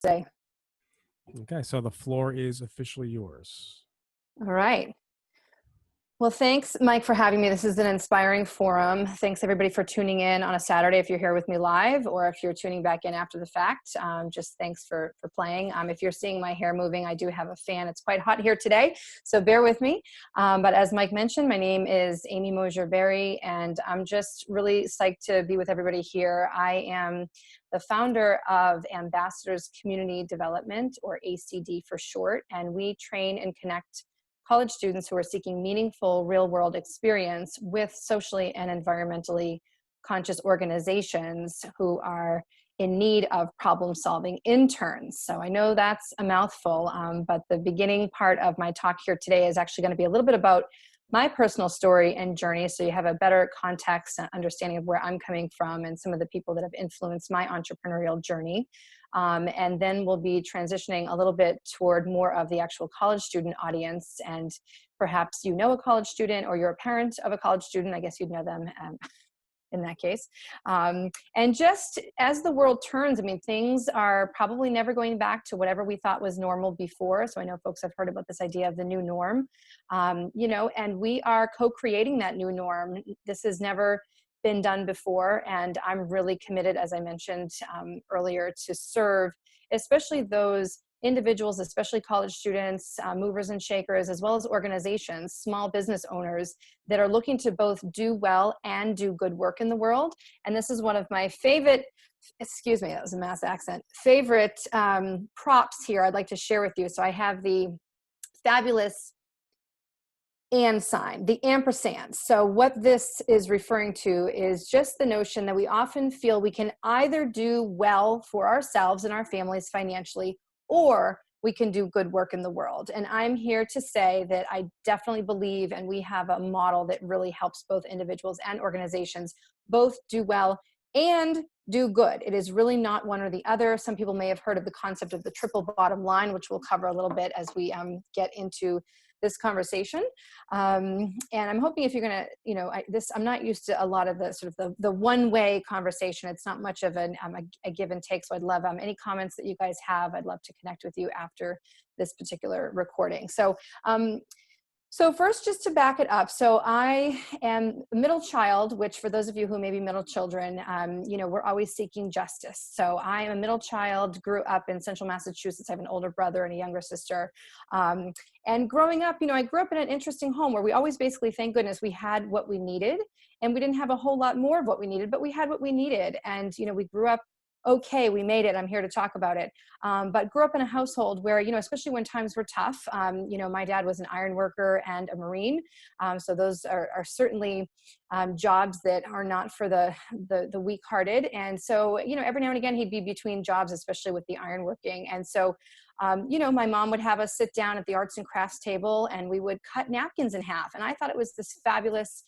Say. Okay, so the floor is officially yours. All right. Well, thanks, Mike, for having me. This is an inspiring forum. Thanks, everybody, for tuning in on a Saturday if you're here with me live, or if you're tuning back in after the fact. Just thanks for playing. If you're seeing my hair moving, I do have a fan. It's quite hot here today, so bear with me. But as Mike mentioned, my name is Amy MosherBerry, and I'm just really psyched to be with everybody here. I am the founder of Ambassadors Community Development, or ACD for short, and we train and connect college students who are seeking meaningful real-world experience with socially and environmentally conscious organizations who are in need of problem-solving interns. So I know that's a mouthful, but the beginning part of my talk here today is actually going to be a little bit about my personal story and journey, so you have a better context and understanding of where I'm coming from and some of the people that have influenced my entrepreneurial journey. And then we'll be transitioning a little bit toward more of the actual college student audience. And perhaps you know a college student, or you're a parent of a college student. I guess you'd know them in that case. And just as the world turns, I mean, things are probably never going back to whatever we thought was normal before. So I know folks have heard about this idea of the new norm, and we are co-creating that new norm. This has never been done before, and I'm really committed, as I mentioned earlier, to serve especially those individuals, especially college students, movers and shakers, as well as organizations, small business owners that are looking to both do well and do good work in the world. And this is one of my favorite, excuse me, that was a mass accent, favorite props here I'd like to share with you. So I have the fabulous and sign, the ampersand. So what this is referring to is just the notion that we often feel we can either do well for ourselves and our families financially, or we can do good work in the world. And I'm here to say that I definitely believe, and we have a model that really helps both individuals and organizations both do well and do good. It is really not one or the other. Some people may have heard of the concept of the triple bottom line, which we'll cover a little bit as we get into this conversation. And I'm hoping if you're gonna, I'm not used to a lot of the sort of the one-way conversation. It's not much of a give and take. So I'd love any comments that you guys have. I'd love to connect with you after this particular recording. So first, just to back it up, so I am a middle child, which for those of you who may be middle children, we're always seeking justice. So I am a middle child, grew up in central Massachusetts. I have an older brother and a younger sister. And growing up, I grew up in an interesting home where we always basically, thank goodness, we had what we needed. And we didn't have a whole lot more of what we needed, but we had what we needed. And, we grew up okay, we made it. I'm here to talk about it. But grew up in a household where, especially when times were tough, my dad was an iron worker and a Marine. So those are certainly jobs that are not for the weak-hearted. And so, every now and again, he'd be between jobs, especially with the iron working. And so, my mom would have us sit down at the arts and crafts table, and we would cut napkins in half. And I thought it was this fabulous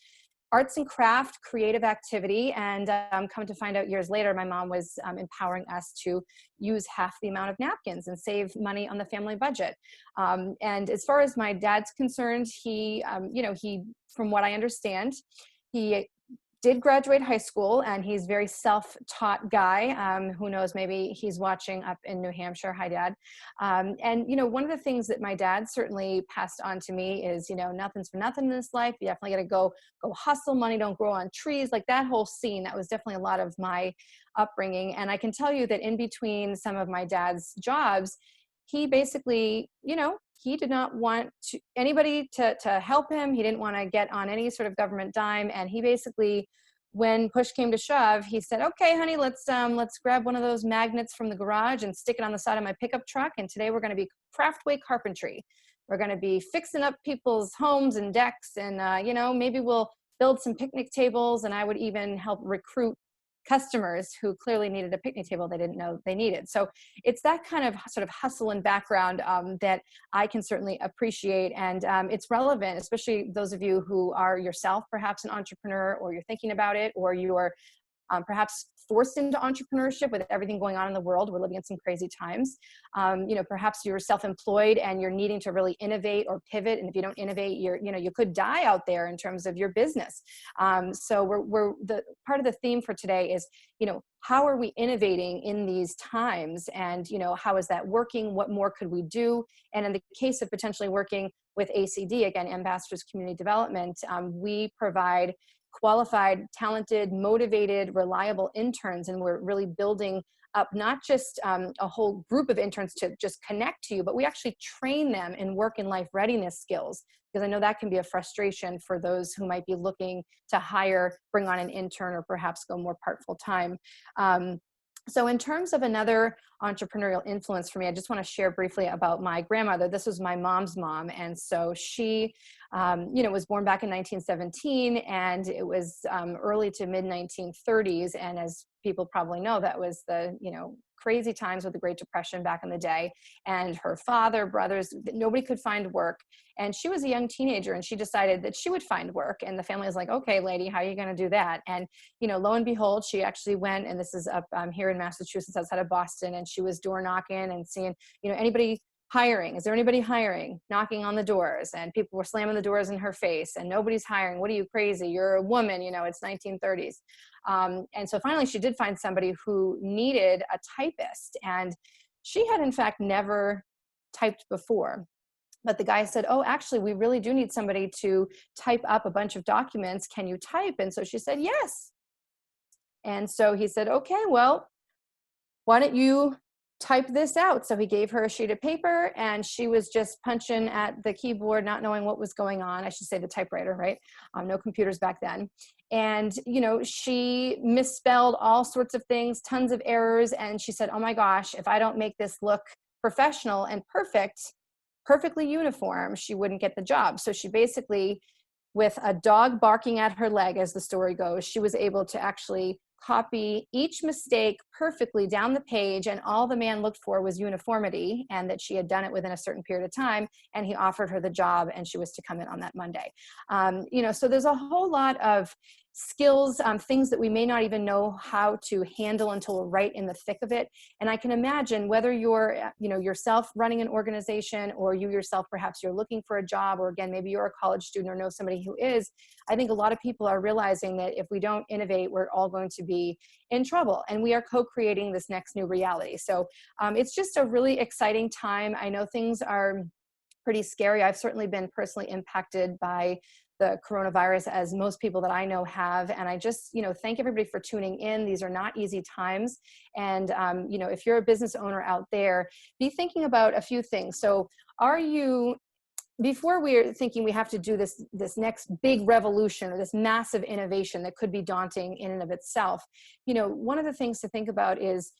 arts and craft creative activity. And come to find out years later, my mom was empowering us to use half the amount of napkins and save money on the family budget. And as far as my dad's concerned, he, from what I understand, he did graduate high school, and he's a very self-taught guy. Who knows, maybe he's watching up in New Hampshire. Hi, Dad. And, one of the things that my dad certainly passed on to me is, nothing's for nothing in this life. You definitely got to go hustle. Money don't grow on trees. Like that whole scene, that was definitely a lot of my upbringing. And I can tell you that in between some of my dad's jobs, he basically, he did not want anybody to help him. He didn't want to get on any sort of government dime. And he basically, when push came to shove, he said, okay, honey, let's grab one of those magnets from the garage and stick it on the side of my pickup truck. And today we're going to be craftway carpentry. We're going to be fixing up people's homes and decks. And, maybe we'll build some picnic tables. And I would even help recruit customers who clearly needed a picnic table they didn't know they needed. So it's that kind of sort of hustle and background that I can certainly appreciate. And it's relevant, especially those of you who are yourself perhaps an entrepreneur, or you're thinking about it, or you're perhaps forced into entrepreneurship with everything going on in the world. We're living in some crazy times. Perhaps you're self-employed and you're needing to really innovate or pivot. And if you don't innovate, you could die out there in terms of your business. So we're the part of the theme for today is, how are we innovating in these times? And, how is that working? What more could we do? And in the case of potentially working with ACD, again, Ambassadors Community Development, we provide qualified, talented, motivated, reliable interns, and we're really building up not just a whole group of interns to just connect to you, but we actually train them in work and life readiness skills, because I know that can be a frustration for those who might be looking to hire, bring on an intern, or perhaps go more part full time. So in terms of another entrepreneurial influence for me, I just want to share briefly about my grandmother. This was my mom's mom. And so she, was born back in 1917, and it was early to mid 1930s. And as people probably know, that was the, crazy times with the Great Depression back in the day. And her father, brothers, nobody could find work. And she was a young teenager, and she decided that she would find work. And the family was like, okay, lady, how are you going to do that? And, lo and behold, she actually went, and this is up here in Massachusetts, outside of Boston, and she was door knocking and seeing, anybody hiring? Is there anybody hiring? Knocking on the doors, and people were slamming the doors in her face, and nobody's hiring. What are you, crazy? You're a woman, it's 1930s. And so finally she did find somebody who needed a typist, and she had in fact never typed before. But the guy said, oh, actually, we really do need somebody to type up a bunch of documents. Can you type? And so she said, yes. And so he said, okay, well, why don't you type this out? So he gave her a sheet of paper, and she was just punching at the keyboard, not knowing what was going on. I should say the typewriter, right? No computers back then. And, she misspelled all sorts of things, tons of errors. And she said, oh my gosh, if I don't make this look professional and perfectly uniform, she wouldn't get the job. So she basically, with a dog barking at her leg, as the story goes, she was able to actually copy each mistake perfectly down the page, and all the man looked for was uniformity, and that she had done it within a certain period of time, and he offered her the job, and she was to come in on that Monday. So there's a whole lot of skills, things that we may not even know how to handle until we're right in the thick of it. And I can imagine whether you're, yourself running an organization, or you yourself, perhaps you're looking for a job, or again, maybe you're a college student or know somebody who is, I think a lot of people are realizing that if we don't innovate, we're all going to be in trouble, and we are co-creating this next new reality. So it's just a really exciting time. I know things are pretty scary. I've certainly been personally impacted by the coronavirus, as most people that I know have. And I just, thank everybody for tuning in. These are not easy times. And, if you're a business owner out there, be thinking about a few things. So before we're thinking we have to do this next big revolution or this massive innovation that could be daunting in and of itself, one of the things to think about is,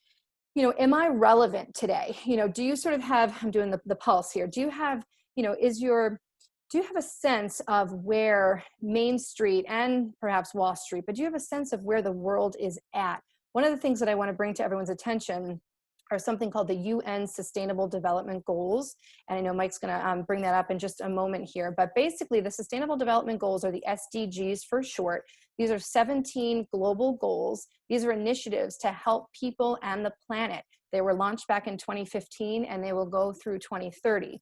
am I relevant today? Do you sort of have, I'm doing the pulse here. Do you have, do you have a sense of where Main Street and perhaps Wall Street, but do you have a sense of where the world is at? One of the things that I want to bring to everyone's attention are something called the UN Sustainable Development Goals. And I know Mike's going to bring that up in just a moment here. But basically, the Sustainable Development Goals, or the SDGs for short, these are 17 global goals. These are initiatives to help people and the planet. They were launched back in 2015, and they will go through 2030.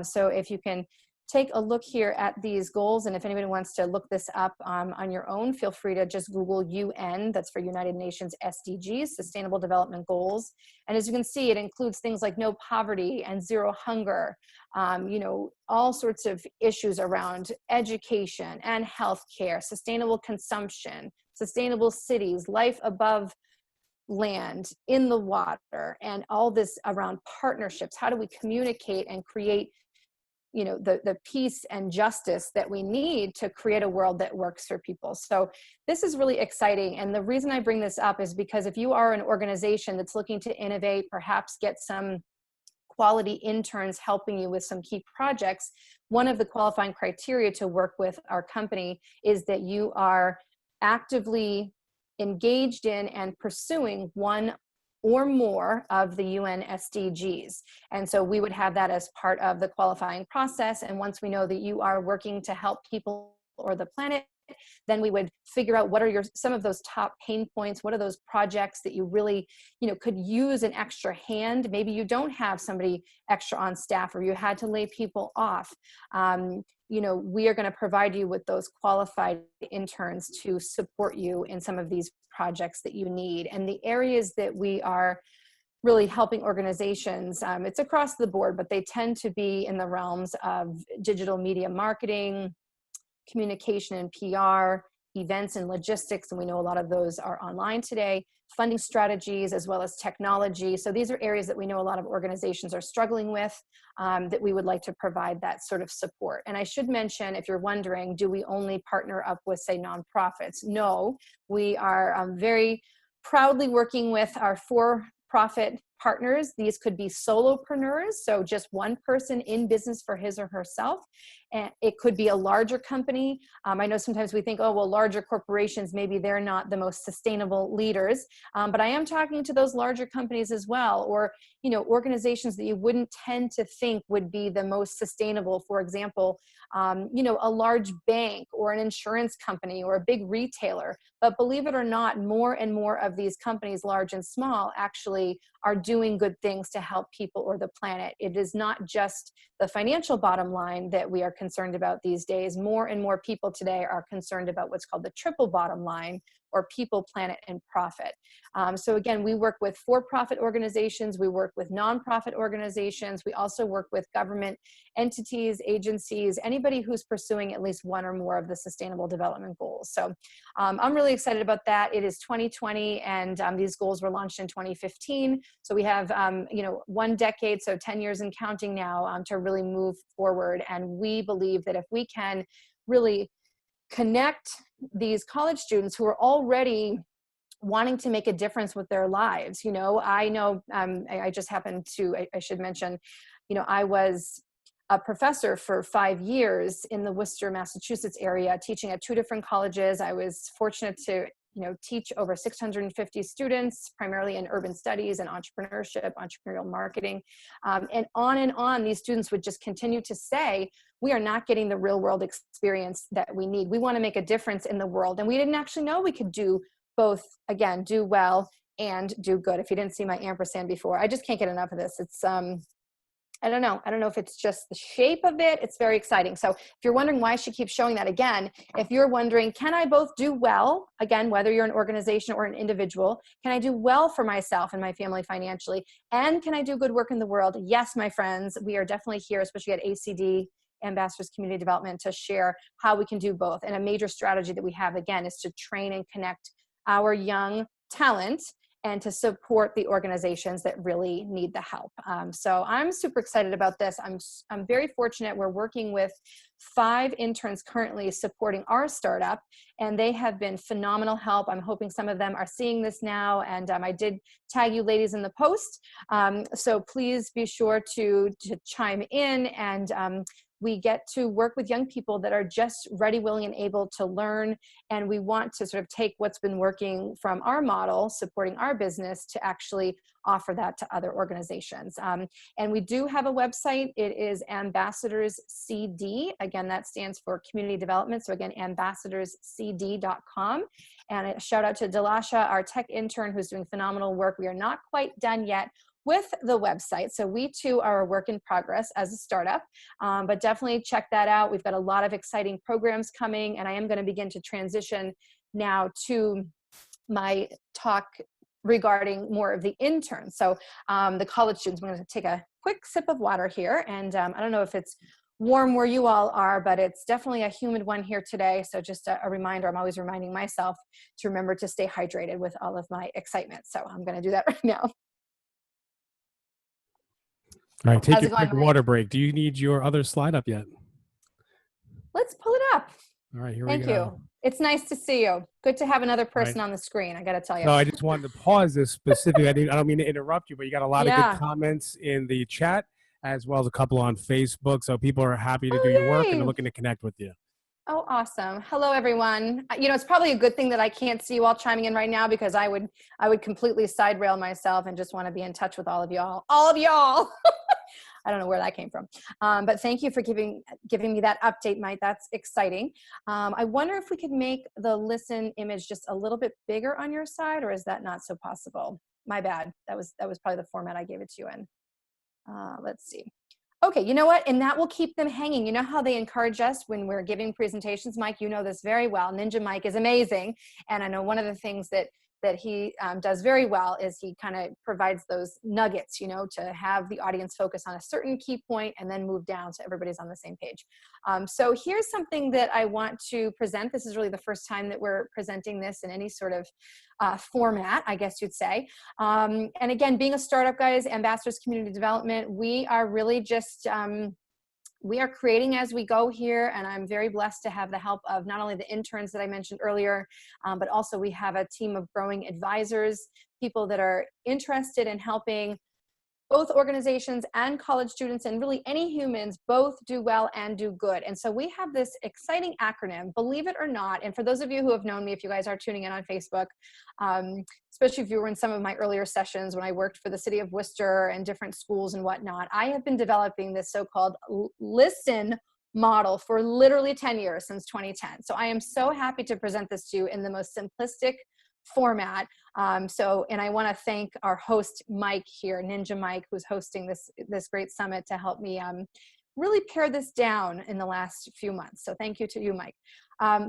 So if you can take a look here at these goals, and if anybody wants to look this up on your own, feel free to just Google UN, that's for United Nations SDGs, Sustainable Development Goals. And as you can see, it includes things like no poverty and zero hunger, all sorts of issues around education and healthcare, sustainable consumption, sustainable cities, life above land, in the water, and all this around partnerships. How do we communicate and create the peace and justice that we need to create a world that works for people? So this is really exciting. And the reason I bring this up is because if you are an organization that's looking to innovate, perhaps get some quality interns helping you with some key projects, one of the qualifying criteria to work with our company is that you are actively engaged in and pursuing one or more of the UN SDGs. And so we would have that as part of the qualifying process. And once we know that you are working to help people or the planet, then we would figure out what are some of those top pain points. What are those projects that you really, could use an extra hand? Maybe you don't have somebody extra on staff, or you had to lay people off. We are going to provide you with those qualified interns to support you in some of these projects that you need. And the areas that we are really helping organizations, it's across the board, but they tend to be in the realms of digital media marketing, communication and PR, events and logistics, and we know a lot of those are online today, funding strategies, as well as technology. So these are areas that we know a lot of organizations are struggling with, that we would like to provide that sort of support. And I should mention, if you're wondering, do we only partner up with, say, nonprofits? No, we are very proudly working with our for-profit partners. These could be solopreneurs, so just one person in business for his or herself. And it could be a larger company. I know sometimes we think, oh, well, larger corporations, maybe they're not the most sustainable leaders. But I am talking to those larger companies as well, or, organizations that you wouldn't tend to think would be the most sustainable. For example, a large bank or an insurance company or a big retailer. But believe it or not, more and more of these companies, large and small, actually are doing good things to help people or the planet. It is not just the financial bottom line that we are concerned about these days. More and more people today are concerned about what's called the triple bottom line, or people, planet, and profit. So again, we work with for-profit organizations, we work with nonprofit organizations, we also work with government entities, agencies, anybody who's pursuing at least one or more of the sustainable development goals. So I'm really excited about that. It is 2020, and these goals were launched in 2015. So we have, 1 decade, so 10 years and counting now, to really move forward. And we believe that if we can really connect these college students who are already wanting to make a difference with their lives. I know, I just happened to, I should mention, I was a professor for 5 years in the Worcester, Massachusetts area, teaching at 2 different colleges. I was fortunate to teach over 650 students, primarily in urban studies and entrepreneurship, entrepreneurial marketing. And on, these students would just continue to say, we are not getting the real world experience that we need. We want to make a difference in the world. And we didn't actually know we could do both, again, do well and do good. If you didn't see my ampersand before, I just can't get enough of this. It's, I don't know if it's just the shape of it. It's very exciting. So if you're wondering why she keeps showing that again, if you're wondering, can I both do well, again, whether you're an organization or an individual, can I do well for myself and my family financially? And can I do good work in the world? Yes, my friends, we are definitely here, especially at ACD, Ambassadors Community Development, to share how we can do both. And a major strategy that we have, again, is to train and connect our young talent and to support the organizations that really need the help. So I'm super excited about this. I'm very fortunate. We're working with 5 interns currently supporting our startup, and they have been phenomenal help. I'm hoping some of them are seeing this now, and I did tag you ladies in the post. So please be sure to chime in, and we get to work with young people that are just ready, willing, and able to learn. And we want to sort of take what's been working from our model, supporting our business, to actually offer that to other organizations. And we do have a website. It is Ambassadors CD. Again, that stands for Community Development. So again, ambassadorscd.com. And a shout out to Delasha, our tech intern, who's doing phenomenal work. We are not quite done yet with the website. So we too are a work in progress as a startup, but definitely check that out. We've got a lot of exciting programs coming, and I am going to begin to transition now to my talk regarding more of the interns. So the college students, I'm going to take a quick sip of water here. And I don't know if it's warm where you all are, but it's definitely a humid one here today. So just a reminder, I'm always reminding myself to remember to stay hydrated with all of my excitement. So I'm going to do that right now. All right, take How's a it going, quick Mike? water break. Do you need your other slide up yet? Let's pull it up. All right, here we Thank go. you. It's nice to see you. Good to have another person Right. on the screen, I got to tell you. So I just wanted to pause this specifically. I don't mean to interrupt you, but you got a lot of good Yeah. comments in the chat, as well as a couple on Facebook. So people are happy to do Oh, your work and yay. they're looking to connect with you. Oh, awesome. Hello, everyone. It's probably a good thing that I can't see you all chiming in right now, because I would completely side rail myself and just want to be in touch with all of y'all. All of y'all. I don't know where that came from. But thank you for giving me that update, Mike. That's exciting. I wonder if we could make the listen image just a little bit bigger on your side, or is that not so possible? My bad. That was probably the format I gave it to you in. Let's see. Okay, you know what? And that will keep them hanging. You know how they encourage us when we're giving presentations, Mike? You know this very well. Ninja Mike is amazing. And I know one of the things that he does very well is he kind of provides those nuggets, you know, to have the audience focus on a certain key point and then move down so everybody's on the same page. So here's something that I want to present. This is really the first time that we're presenting this in any sort of format, I guess you'd say. And again, being a startup, guys, Ambassadors Community Development, we are really just, we are creating as we go here, and I'm very blessed to have the help of not only the interns that I mentioned earlier, but also we have a team of growing advisors, people that are interested in helping both organizations and college students and really any humans both do well and do good. And so we have this exciting acronym, believe it or not. And for those of you who have known me, if you guys are tuning in on Facebook, especially if you were in some of my earlier sessions when I worked for the city of Worcester and different schools and whatnot, I have been developing this so-called listen model for literally 10 years, since 2010. So I am so happy to present this to you in the most simplistic format. And I want to thank our host, Mike here, Ninja Mike, who's hosting this great summit to help me really pare this down in the last few months. So thank you to you, Mike.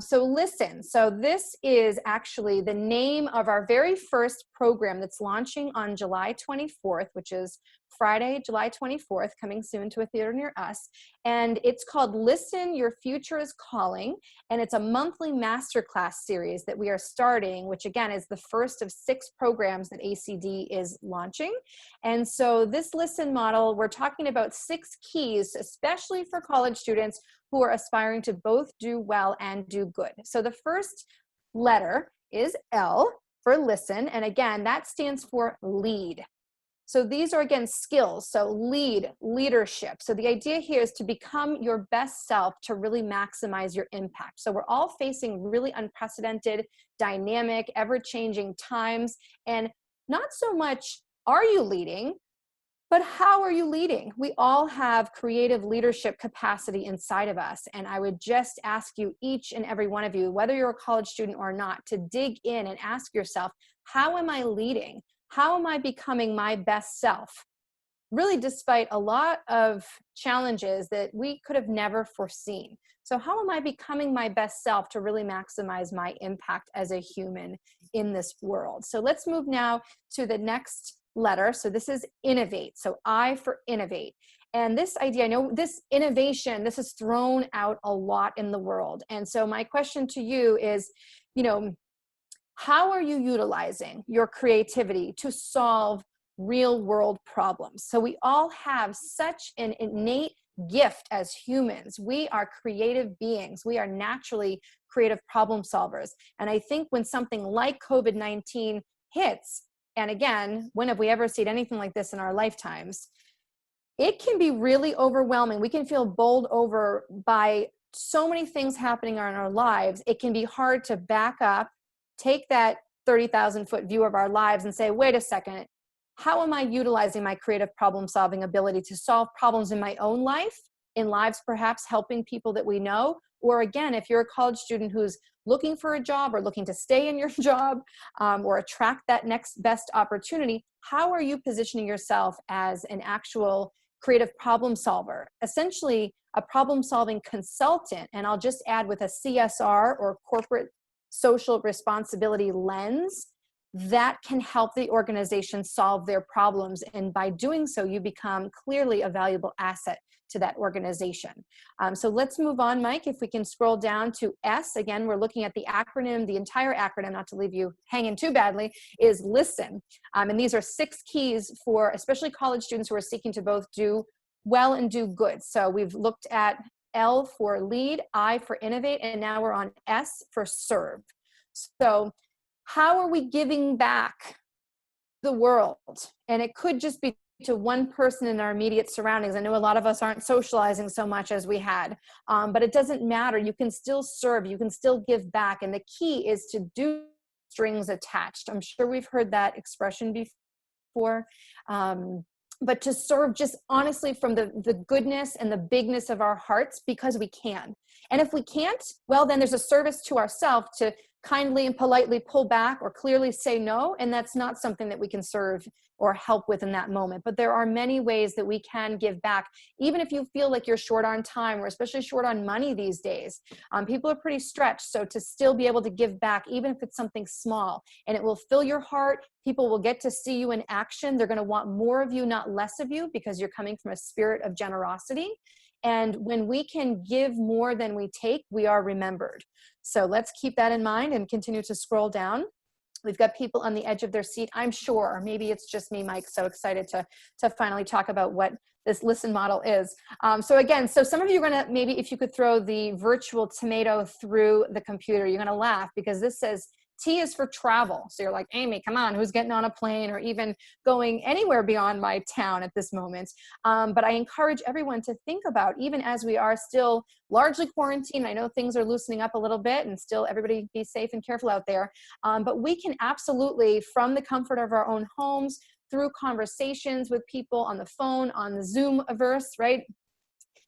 So listen, so this is actually the name of our very first program that's launching on July 24th, which is Friday, July 24th, coming soon to a theater near us. And it's called Listen, Your Future is Calling. And it's a monthly masterclass series that we are starting, which again is the first of 6 programs that ACD is launching. And so this listen model, we're talking about 6 keys, especially for college students who are aspiring to both do well and do good. So the first letter is L for listen. And again, that stands for lead. So these are, again, skills. So leadership. So the idea here is to become your best self to really maximize your impact. So we're all facing really unprecedented, dynamic, ever-changing times. And not so much, are you leading? But how are you leading? We all have creative leadership capacity inside of us. And I would just ask you, each and every one of you, whether you're a college student or not, to dig in and ask yourself, how am I leading? How am I becoming my best self? Really, despite a lot of challenges that we could have never foreseen. So how am I becoming my best self to really maximize my impact as a human in this world? So let's move now to the next letter. So this is innovate. So I for innovate. And this idea, I know this innovation, this is thrown out a lot in the world. And so my question to you is, you know, how are you utilizing your creativity to solve real world problems? So we all have such an innate gift as humans. We are creative beings. We are naturally creative problem solvers. And I think when something like COVID-19 hits, and again, when have we ever seen anything like this in our lifetimes? It can be really overwhelming. We can feel bowled over by so many things happening in our lives. It can be hard to back up, take that 30,000-foot view of our lives and say, wait a second, how am I utilizing my creative problem-solving ability to solve problems in my own life, in lives perhaps helping people that we know? Or again, if you're a college student who's looking for a job or looking to stay in your job or attract that next best opportunity, how are you positioning yourself as an actual creative problem solver? Essentially, a problem-solving consultant, and I'll just add with a CSR or corporate social responsibility lens that can help the organization solve their problems. And by doing so, you become clearly a valuable asset to that organization. So let's move on, Mike. If we can scroll down to S, again, we're looking at the acronym, the entire acronym, not to leave you hanging too badly, is listen. And these are 6 keys for especially college students who are seeking to both do well and do good. So we've looked at L for lead, I for innovate, and now we're on S for serve. So how are we giving back the world? And it could just be to one person in our immediate surroundings. I know a lot of us aren't socializing so much as we had, but it doesn't matter. You can still serve, you can still give back. And the key is to do strings attached. I'm sure we've heard that expression before. But to serve just honestly from the goodness and the bigness of our hearts, because we can. And if we can't, well, then there's a service to ourselves to kindly and politely pull back or clearly say no, and that's not something that we can serve or help with in that moment. But there are many ways that we can give back, even if you feel like you're short on time, or especially short on money these days. People are pretty stretched, so to still be able to give back, even if it's something small, and it will fill your heart. People will get to see you in action. They're going to want more of you, not less of you, because you're coming from a spirit of generosity. And when we can give more than we take, we are remembered. So let's keep that in mind and continue to scroll down. We've got people on the edge of their seat, I'm sure, or maybe it's just me, Mike, so excited to finally talk about what this listen model is. So some of you are gonna, maybe if you could throw the virtual tomato through the computer, you're gonna laugh because this says T is for travel. So you're like, Amy, come on, who's getting on a plane or even going anywhere beyond my town at this moment? But I encourage everyone to think about, even as we are still largely quarantined, I know things are loosening up a little bit and still everybody be safe and careful out there. But we can absolutely, from the comfort of our own homes, through conversations with people on the phone, on the Zoom-averse, right?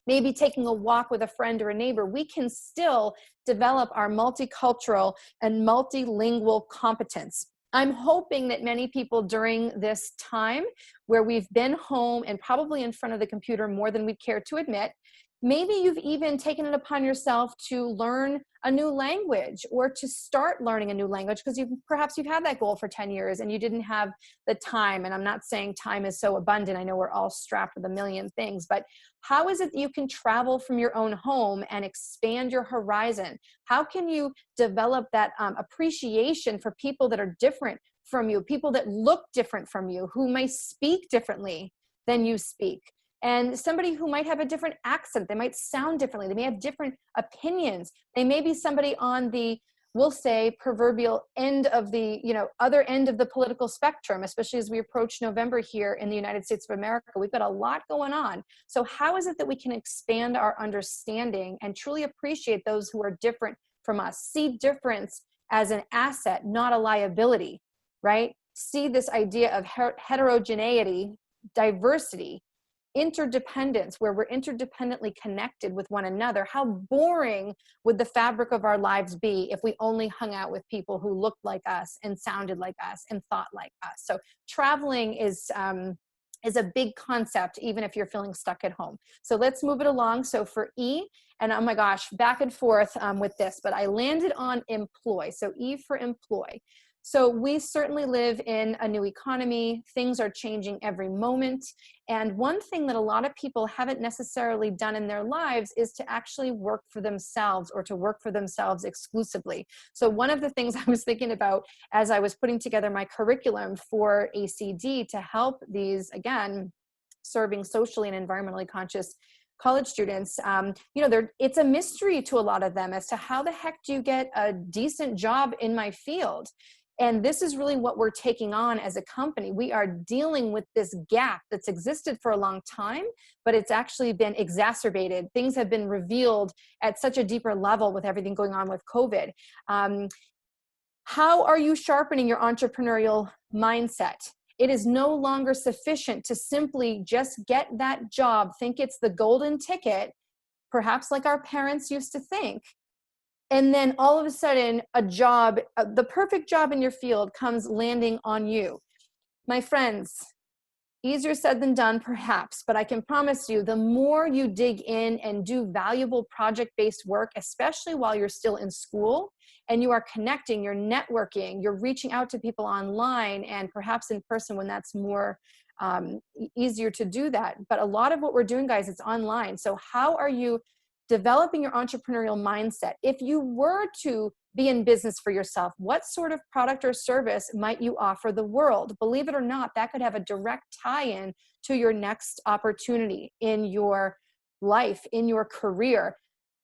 Maybe taking a walk with a friend or a neighbor, we can still develop our multicultural and multilingual competence. I'm hoping that many people during this time where we've been home and probably in front of the computer more than we care to admit, maybe you've even taken it upon yourself to learn a new language or to start learning a new language because perhaps you've had that goal for 10 years and you didn't have the time. And I'm not saying time is so abundant. I know we're all strapped with a million things, but how is it that you can travel from your own home and expand your horizon? How can you develop that appreciation for people that are different from you, people that look different from you, who may speak differently than you speak? And somebody who might have a different accent, they might sound differently, they may have different opinions. They may be somebody on the, we'll say, proverbial end of the, other end of the political spectrum, especially as we approach November here in the United States of America. We've got a lot going on. So how is it that we can expand our understanding and truly appreciate those who are different from us? See difference as an asset, not a liability, right? See this idea of heterogeneity, diversity, interdependence, where we're interdependently connected with one another. How boring would the fabric of our lives be if we only hung out with people who looked like us and sounded like us and thought like us? So traveling is a big concept, even if you're feeling stuck at home. So let's move it along. So for E, and oh my gosh, back and forth with this, but I landed on employ. So E for employ. So we certainly live in a new economy. Things are changing every moment. And one thing that a lot of people haven't necessarily done in their lives is to actually work for themselves or to work for themselves exclusively. So one of the things I was thinking about as I was putting together my curriculum for ACD to help these, again, serving socially and environmentally conscious college students, it's a mystery to a lot of them as to how the heck do you get a decent job in my field? And this is really what we're taking on as a company. We are dealing with this gap that's existed for a long time, but it's actually been exacerbated. Things have been revealed at such a deeper level with everything going on with COVID. How are you sharpening your entrepreneurial mindset? It is no longer sufficient to simply just get that job, think it's the golden ticket, perhaps like our parents used to think. And then all of a sudden, a job, the perfect job in your field comes landing on you. My friends, easier said than done, perhaps, but I can promise you, the more you dig in and do valuable project-based work, especially while you're still in school, and you are connecting, you're networking, you're reaching out to people online and perhaps in person when that's more easier to do that. But a lot of what we're doing, guys, it's online. So how are you developing your entrepreneurial mindset? If you were to be in business for yourself, what sort of product or service might you offer the world? Believe it or not, that could have a direct tie-in to your next opportunity in your life, in your career.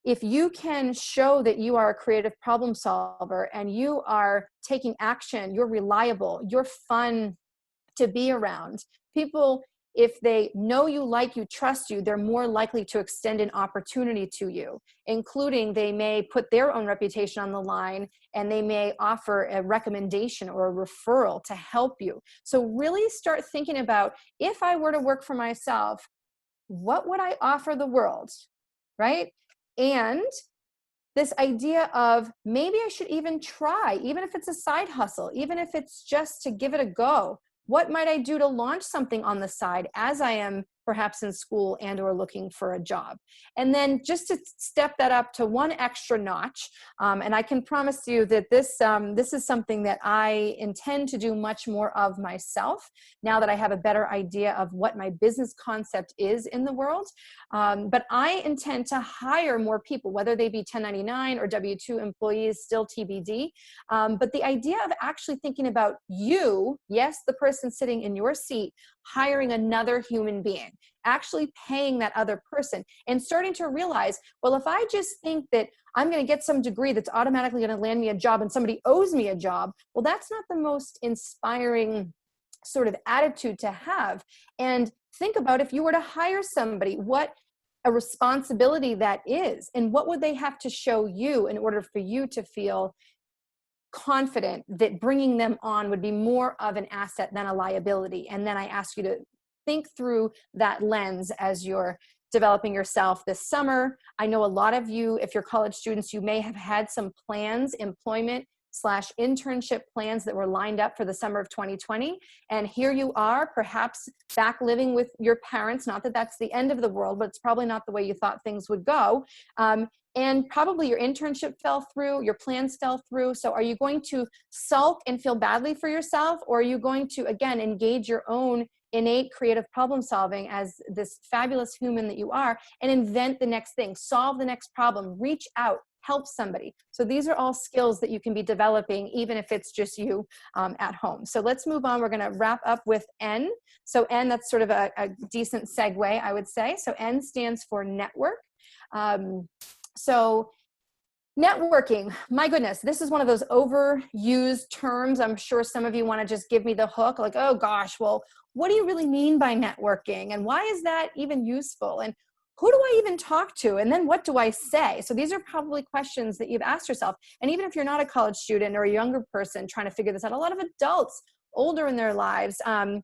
If you can show that you are a creative problem solver and you are taking action, you're reliable, you're fun to be around, people, if they know you, like you, trust you, they're more likely to extend an opportunity to you, including they may put their own reputation on the line and they may offer a recommendation or a referral to help you. So really start thinking about, if I were to work for myself, what would I offer the world, right? And this idea of maybe I should even try, even if it's a side hustle, even if it's just to give it a go. What might I do to launch something on the side as I am perhaps in school and or looking for a job? And then just to step that up to one extra notch. And I can promise you that this is something that I intend to do much more of myself now that I have a better idea of what my business concept is in the world. But I intend to hire more people, whether they be 1099 or W-2 employees, still TBD. But the idea of actually thinking about you, yes, the person sitting in your seat, hiring another human being, actually paying that other person, and starting to realize, well, if I just think that I'm going to get some degree that's automatically going to land me a job and somebody owes me a job, well, that's not the most inspiring sort of attitude to have. And think about if you were to hire somebody, what a responsibility that is, and what would they have to show you in order for you to feel confident that bringing them on would be more of an asset than a liability. And then I ask you to think through that lens as you're developing yourself this summer. I know a lot of you, if you're college students, you may have had some plans, employment / internship plans that were lined up for the summer of 2020. And here you are, perhaps back living with your parents. Not that that's the end of the world, but it's probably not the way you thought things would go. And probably your internship fell through, your plans fell through. So are you going to sulk and feel badly for yourself? Or are you going to, again, engage your own innate creative problem solving as this fabulous human that you are and invent the next thing, solve the next problem, reach out, help somebody? So these are all skills that you can be developing, even if it's just you at home. So let's move on. We're going to wrap up with N. So N, that's sort of a decent segue, I would say. So N stands for network. So networking, my goodness, this is one of those overused terms. I'm sure some of you want to just give me the hook, like, oh gosh, well, what do you really mean by networking? And why is that even useful? And who do I even talk to? And then what do I say? So these are probably questions that you've asked yourself. And even if you're not a college student or a younger person trying to figure this out, a lot of adults older in their lives, are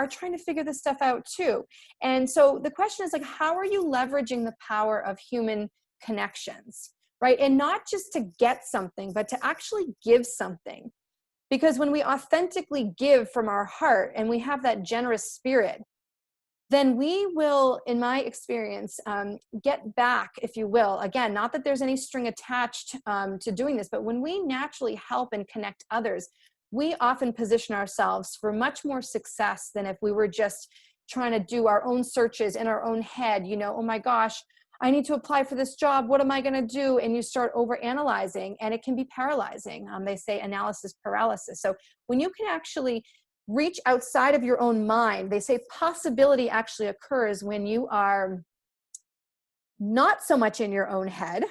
trying to figure this stuff out too. And so the question is, like, how are you leveraging the power of human connections, right? And not just to get something, but to actually give something. Because when we authentically give from our heart and we have that generous spirit, then we will, in my experience, get back, if you will. Again, not that there's any string attached to doing this, but when we naturally help and connect others, we often position ourselves for much more success than if we were just trying to do our own searches in our own head. Oh my gosh, I need to apply for this job. What am I going to do? And you start over analyzing, and it can be paralyzing. They say analysis paralysis. So when you can actually reach outside of your own mind, they say possibility actually occurs when you are not so much in your own head,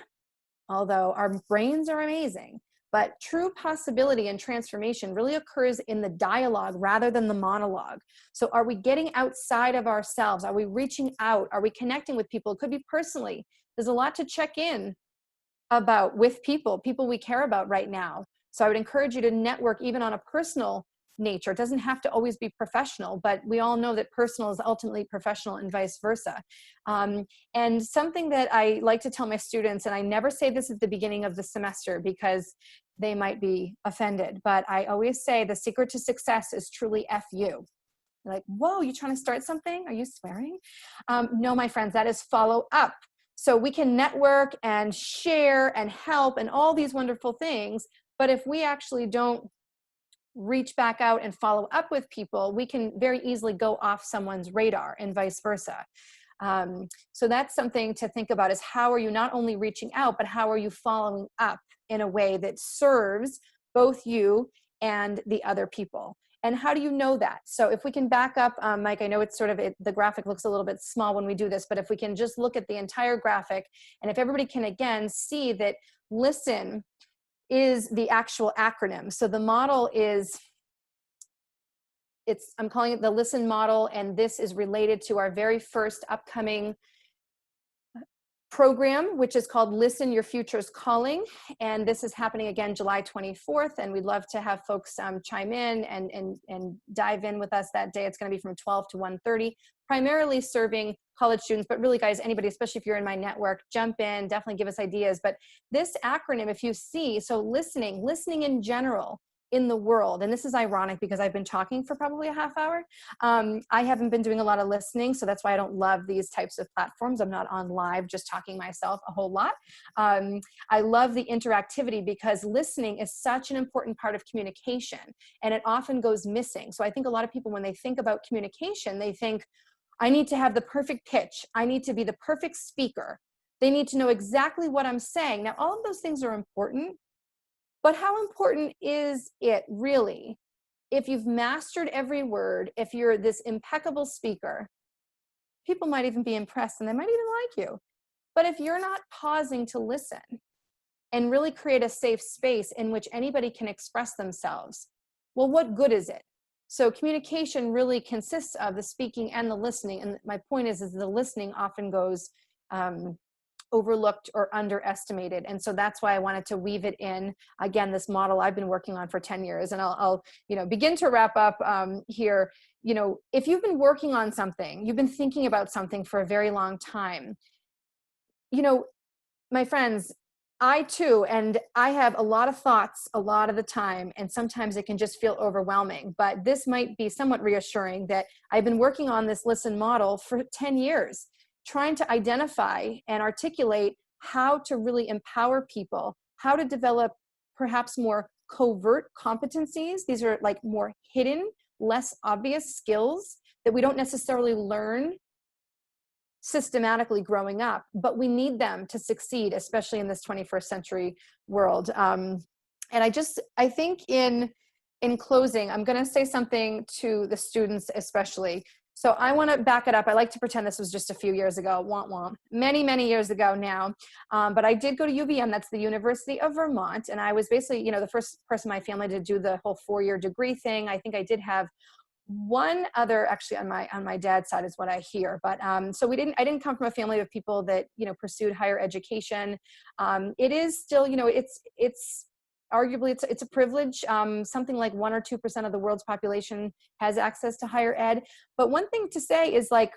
although our brains are amazing. But true possibility and transformation really occurs in the dialogue rather than the monologue. So are we getting outside of ourselves? Are we reaching out? Are we connecting with people? It could be personally. There's a lot to check in about with people we care about right now. So I would encourage you to network even on a personal nature. It doesn't have to always be professional, but we all know that personal is ultimately professional and vice versa. And something that I like to tell my students, and I never say this at the beginning of the semester because they might be offended, but I always say the secret to success is truly FU. Like, whoa, you trying to start something? Are you swearing? No, my friends, that is follow up. So we can network and share and help and all these wonderful things, but if we actually don't reach back out and follow up with people, we can very easily go off someone's radar and vice versa. So that's something to think about, is how are you not only reaching out, but how are you following up in a way that serves both you and the other people? And how do you know that? So if we can back up, Mike, I know it's sort of, the graphic looks a little bit small when we do this, but if we can just look at the entire graphic, and if everybody can again see that LISTEN is the actual acronym. So the model is, I'm calling it the LISTEN model, and this is related to our very first upcoming program, which is called Listen, Your Future's Calling. And this is happening again, July 24th. And we'd love to have folks chime in and dive in with us that day. It's going to be from 12 to 1:30, primarily serving college students, but really guys, anybody, especially if you're in my network, jump in, definitely give us ideas. But this acronym, if you see, so listening in general in the world, and this is ironic because I've been talking for probably a half hour. I haven't been doing a lot of listening, so that's why I don't love these types of platforms. I'm not on live just talking myself a whole lot. I love the interactivity because listening is such an important part of communication, and it often goes missing. So I think a lot of people, when they think about communication, they think, I need to have the perfect pitch. I need to be the perfect speaker. They need to know exactly what I'm saying. Now, all of those things are important, but how important is it really? If you've mastered every word, if you're this impeccable speaker, people might even be impressed and they might even like you. But if you're not pausing to listen and really create a safe space in which anybody can express themselves, well, what good is it? So communication really consists of the speaking and the listening. And my point is the listening often goes overlooked or underestimated. And so that's why I wanted to weave it in, again, this model I've been working on for 10 years. And I'll begin to wrap up here. If you've been working on something, you've been thinking about something for a very long time, my friends, I too, and I have a lot of thoughts a lot of the time, and sometimes it can just feel overwhelming, but this might be somewhat reassuring that I've been working on this listen model for 10 years, trying to identify and articulate how to really empower people, how to develop perhaps more covert competencies. These are like more hidden, less obvious skills that we don't necessarily learn systematically growing up, but we need them to succeed, especially in this 21st century world. And I think in closing, I'm going to say something to the students, especially. So I want to back it up. I like to pretend this was just a few years ago, many, many years ago now. But I did go to UVM, that's the University of Vermont. And I was basically, the first person in my family to do the whole 4-year degree thing. I think I did have one other actually on my dad's side is what I hear. But so I didn't come from a family of people that, pursued higher education. It is still, it's arguably it's a privilege. Something like 1 or 2% of the world's population has access to higher ed. But one thing to say is, like,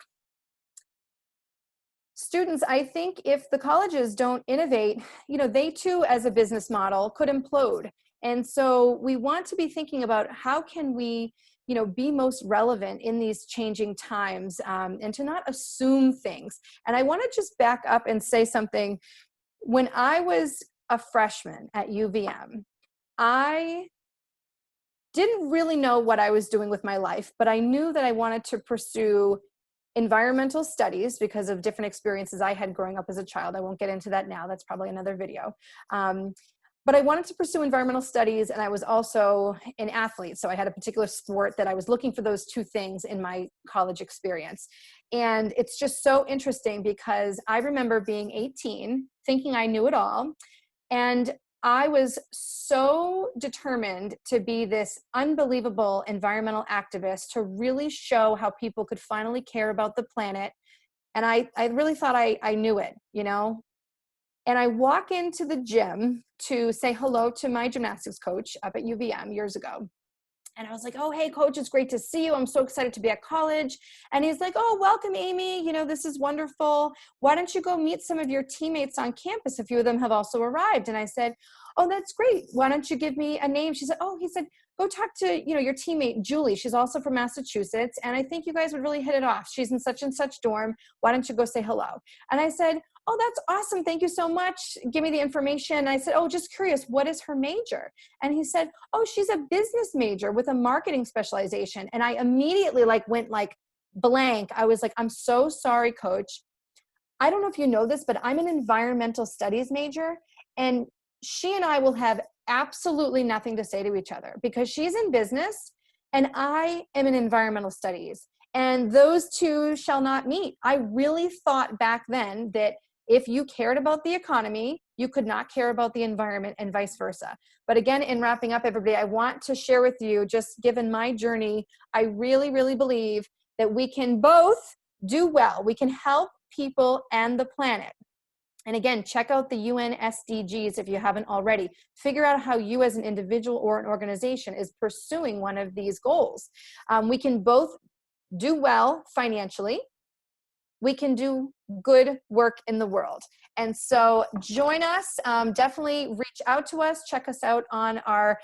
students, I think if the colleges don't innovate, they too, as a business model, could implode. And so we want to be thinking about how can we, be most relevant in these changing times, and to not assume things. And I want to just back up and say something. When I was a freshman at UVM, I didn't really know what I was doing with my life, but I knew that I wanted to pursue environmental studies because of different experiences I had growing up as a child. I won't get into that now. That's probably another video. But I wanted to pursue environmental studies, and I was also an athlete. So I had a particular sport that I was looking for those two things in my college experience. And it's just so interesting because I remember being 18, thinking I knew it all. And I was so determined to be this unbelievable environmental activist, to really show how people could finally care about the planet. And I really thought I knew it, And I walk into the gym to say hello to my gymnastics coach up at UVM years ago. And I was like, oh, hey, coach, it's great to see you. I'm so excited to be at college. And he's like, oh, welcome, Amy. This is wonderful. Why don't you go meet some of your teammates on campus? A few of them have also arrived. And I said, oh, that's great. Why don't you give me a name? He said, go talk to, your teammate, Julie. She's also from Massachusetts. And I think you guys would really hit it off. She's in such and such dorm. Why don't you go say hello? And I said, oh, that's awesome. Thank you so much. Give me the information. And I said, oh, just curious, what is her major? And he said, oh, she's a business major with a marketing specialization. And I immediately went blank. I was like, I'm so sorry, coach. I don't know if you know this, but I'm an environmental studies major. And she and I will have absolutely nothing to say to each other because she's in business and I am in environmental studies. And those two shall not meet. I really thought back then that if you cared about the economy, you could not care about the environment, and vice versa. But again, in wrapping up, everybody, I want to share with you, just given my journey, I really, really believe that we can both do well. We can help people and the planet. And again, check out the UN SDGs if you haven't already. Figure out how you as an individual or an organization is pursuing one of these goals. We can both do well financially. We can do good work in the world. And so join us. Definitely reach out to us. Check us out on our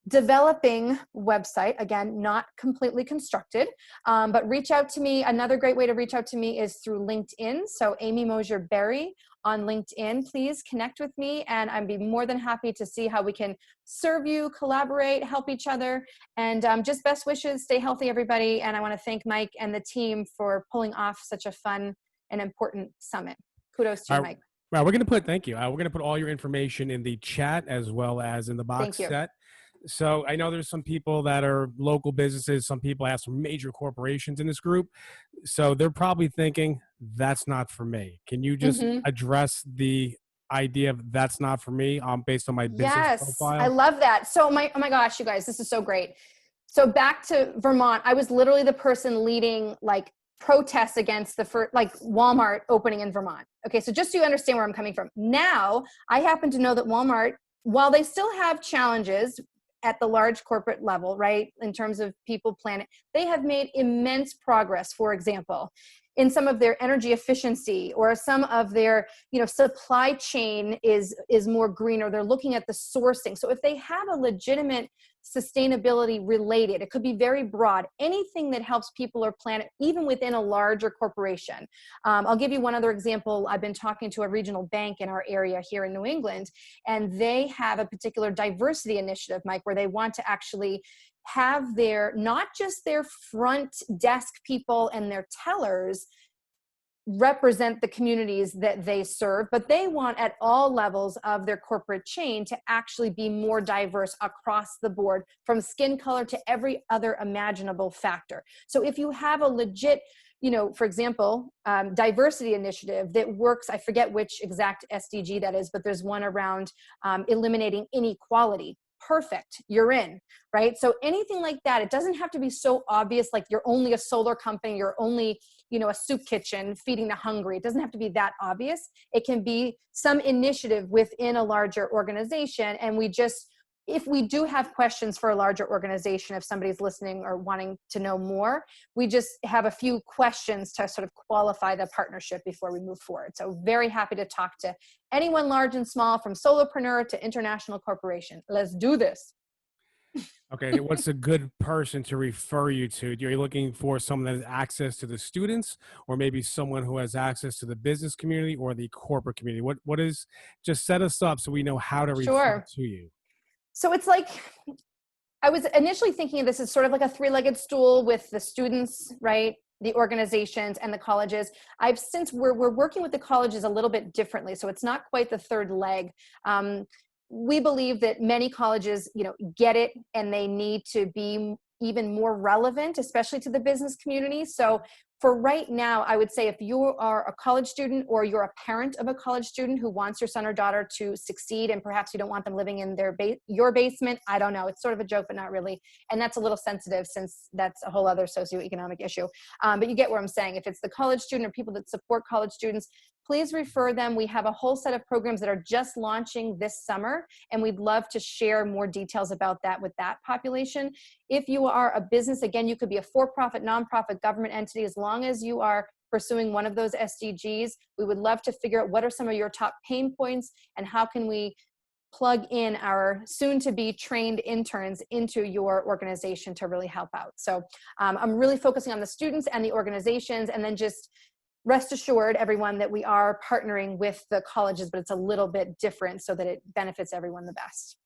developing website. Again, not completely constructed, but reach out to me. Another great way to reach out to me is through LinkedIn. So Amy MosherBerry on LinkedIn. Please connect with me, and I'd be more than happy to see how we can serve you, collaborate, help each other, and just best wishes. Stay healthy, everybody. And I want to thank Mike and the team for pulling off such a fun and important summit. Kudos to you, Mike. Well, we're going to put, thank you. We're going to put all your information in the chat as well as in the box Thank you. set. So I know there's some people that are local businesses. Some people have some major corporations in this group. So they're probably thinking, that's not for me. Can you just address the idea of that's not for me based on my business profile? I love that. So oh my gosh, you guys, this is so great. So back to Vermont, I was literally the person leading like protests against like Walmart opening in Vermont. Okay, so just so you understand where I'm coming from. Now, I happen to know that Walmart, while they still have challenges at the large corporate level, right, in terms of people, planet, they have made immense progress, for example, in some of their energy efficiency, or some of their, supply chain is more green, or they're looking at the sourcing. So if they have a legitimate sustainability related, it could be very broad, anything that helps people or planet, even within a larger corporation. I'll give you one other example. I've been talking to a regional bank in our area here in New England, and they have a particular diversity initiative, Mike, where they want to actually have not just their front desk people and their tellers represent the communities that they serve, but they want at all levels of their corporate chain to actually be more diverse across the board, from skin color to every other imaginable factor. So if you have a legit, for example, diversity initiative that works, I forget which exact SDG that is, but there's one around eliminating inequality. Perfect, you're in, right? So anything like that, it doesn't have to be so obvious, like you're only a solar company, you're only, a soup kitchen feeding the hungry. It doesn't have to be that obvious. It can be some initiative within a larger organization. And if we do have questions for a larger organization, if somebody's listening or wanting to know more, we just have a few questions to sort of qualify the partnership before we move forward. So very happy to talk to anyone large and small, from solopreneur to international corporation. Let's do this. Okay, what's a good person to refer you to? Are you looking for someone that has access to the students, or maybe someone who has access to the business community or the corporate community? What is, just set us up so we know how to refer to you. So it's like, I was initially thinking of this as sort of like a three-legged stool with the students, right? The organizations and the colleges. Since we're working with the colleges a little bit differently, so it's not quite the third leg. We believe that many colleges, get it, and they need to be even more relevant, especially to the business community. So for right now, I would say if you are a college student, or you're a parent of a college student who wants your son or daughter to succeed, and perhaps you don't want them living in your basement, I don't know, it's sort of a joke, but not really. And that's a little sensitive, since that's a whole other socioeconomic issue. But you get where I'm saying. If it's the college student or people that support college students, please refer them. We have a whole set of programs that are just launching this summer, and we'd love to share more details about that with that population. If you are a business, again, you could be a for-profit, nonprofit, government entity, as long as you are pursuing one of those SDGs, we would love to figure out what are some of your top pain points, and how can we plug in our soon-to-be trained interns into your organization to really help out. So I'm really focusing on the students and the organizations, and then just rest assured, everyone, that we are partnering with the colleges, but it's a little bit different so that it benefits everyone the best.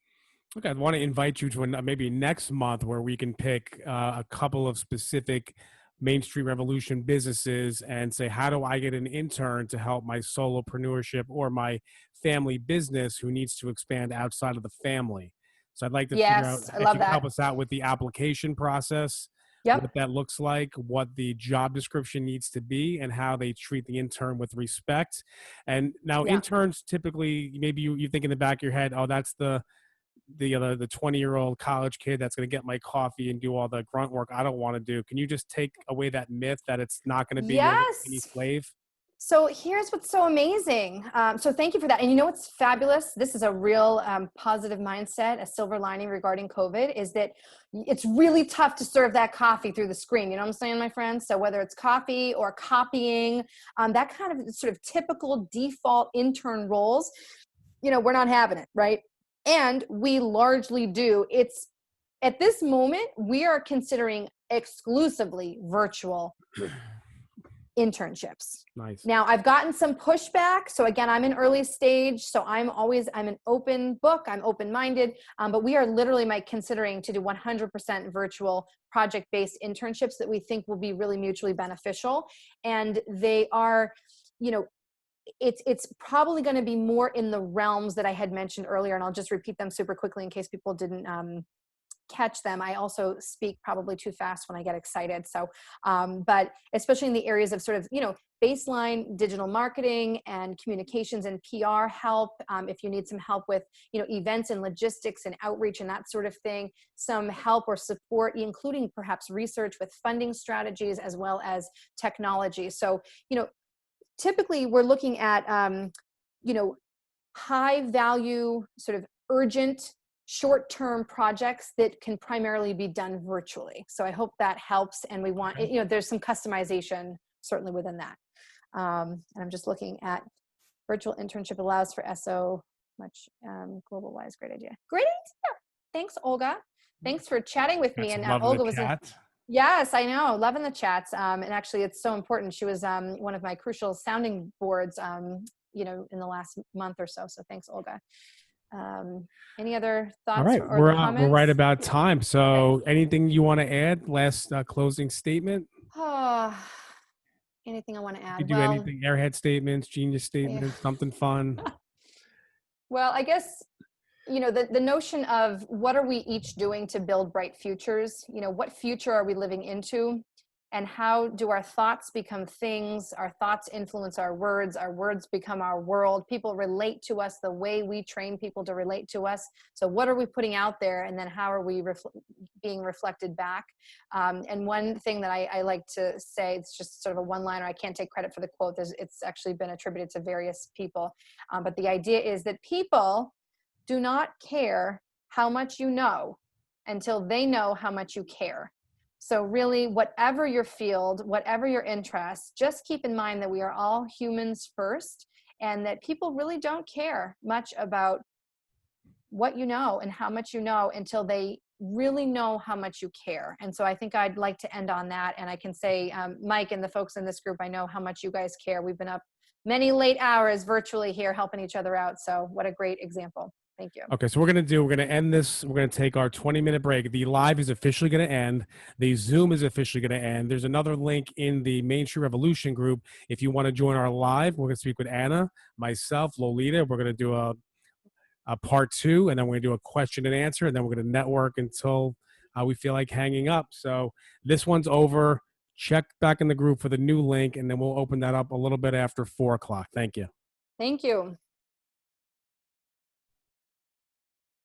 Okay, I want to invite you to maybe next month where we can pick a couple of specific Main Street Revolution businesses and say, how do I get an intern to help my solopreneurship or my family business who needs to expand outside of the family? So I'd like to figure out if you can help us out with the application process. Yep. What that looks like, what the job description needs to be, and how they treat the intern with respect. And now interns typically, maybe you think in the back of your head, oh, that's the 20-year-old college kid that's going to get my coffee and do all the grunt work I don't want to do. Can you just take away that myth that it's not going to be any slave? So here's what's so amazing. So thank you for that. And you know what's fabulous? This is a real positive mindset, a silver lining regarding COVID, is that it's really tough to serve that coffee through the screen. You know what I'm saying, my friends? So whether it's coffee or copying, that kind of sort of typical default intern roles, we're not having it, right? And we largely do. It's at this moment, we are considering exclusively virtual internships. Nice. Now I've gotten some pushback. So again, I'm in early stage. So I'm an open book. I'm open-minded, but we are literally considering to do 100% virtual project-based internships that we think will be really mutually beneficial. And they are, it's probably going to be more in the realms that I had mentioned earlier. And I'll just repeat them super quickly in case people didn't catch them. I also speak probably too fast when I get excited. So, but especially in the areas of sort of, baseline digital marketing and communications and PR help. If you need some help with, events and logistics and outreach and that sort of thing, some help or support, including perhaps research with funding strategies as well as technology. So, typically we're looking at, high value, sort of urgent, short-term projects that can primarily be done virtually. So I hope that helps. And we want, there's some customization certainly within that. And I'm just looking at virtual internship allows for SO much global wise. Great idea. Great idea. Thanks, Olga. Thanks for chatting with me. And Olga was yes, I know. Loving the chats. And actually it's so important. She was one of my crucial sounding boards, in the last month or so. So thanks, Olga. Any other thoughts? All right, or comments? We're right about time. So anything you want to add? Last closing statement? Anything I want to add? You do anything, airhead statements, genius statements, something fun? Well, I guess, the notion of what are we each doing to build bright futures? What future are we living into? And how do our thoughts become things? Our thoughts influence our words become our world. People relate to us the way we train people to relate to us. So what are we putting out there? And then how are we being reflected back? And one thing that I like to say, it's just sort of a one-liner. I can't take credit for the quote. It's actually been attributed to various people. But the idea is that people do not care how much you know until they know how much you care. So really, whatever your field, whatever your interest, just keep in mind that we are all humans first, and that people really don't care much about what you know and how much you know until they really know how much you care. And so I think I'd like to end on that. And I can say, Mike and the folks in this group, I know how much you guys care. We've been up many late hours virtually here helping each other out. So what a great example. Thank you. Okay, so we're going to end this. We're going to take our 20-minute break. The live is officially going to end. The Zoom is officially going to end. There's another link in the Main Street Revolution group. If you want to join our live, we're going to speak with Anna, myself, Lolita. We're going to do a part 2, and then we're going to do a question and answer, and then we're going to network until we feel like hanging up. So this one's over. Check back in the group for the new link, and then we'll open that up a little bit after 4 o'clock. Thank you. Thank you.